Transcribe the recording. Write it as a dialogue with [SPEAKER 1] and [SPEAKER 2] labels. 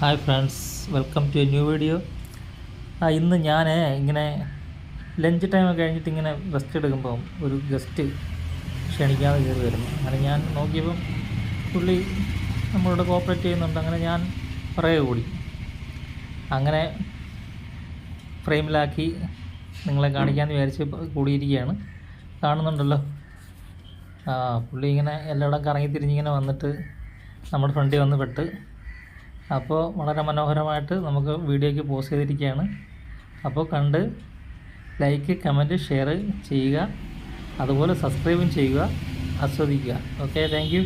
[SPEAKER 1] Hi friends, welcome to a new video. ഇന്ന് ഞാൻ ഇങ്ങനെ ലഞ്ച് ടൈമൊക്കെ കഴിഞ്ഞിട്ട് ഇങ്ങനെ റെസ്റ്റ് എടുക്കുമ്പം ഒരു ഗസ്റ്റ് ക്ഷണിക്കാതെ കയറി വരുന്നു. അങ്ങനെ ഞാൻ നോക്കിയപ്പം പുള്ളി നമ്മളോട് കോപ്പറേറ്റ് ചെയ്യുന്നുണ്ട്. അങ്ങനെ ഞാൻ പുറകെ കൂടി അങ്ങനെ ഫ്രെയിമിലാക്കി നിങ്ങളെ കാണിക്കാമെന്ന് വിചാരിച്ച് കൂടിയിരിക്കുകയാണ്. കാണുന്നുണ്ടല്ലോ, പുള്ളി ഇങ്ങനെ എല്ലായിടം കറങ്ങി തിരിഞ്ഞിങ്ങനെ വന്നിട്ട് നമ്മുടെ ഫ്രണ്ടിൽ വന്ന് പെട്ട്. അപ്പോൾ വളരെ മനോഹരമായിട്ട് നമുക്ക് വീഡിയോയ്ക്ക് പോസ്റ്റ് ചെയ്തിരിക്കുകയാണ്. അപ്പോൾ കണ്ട് ലൈക്ക്, കമൻറ്റ്, ഷെയർ ചെയ്യുക. അതുപോലെ സബ്സ്ക്രൈബും ചെയ്യുക, ആസ്വദിക്കുക. Okay, thank you.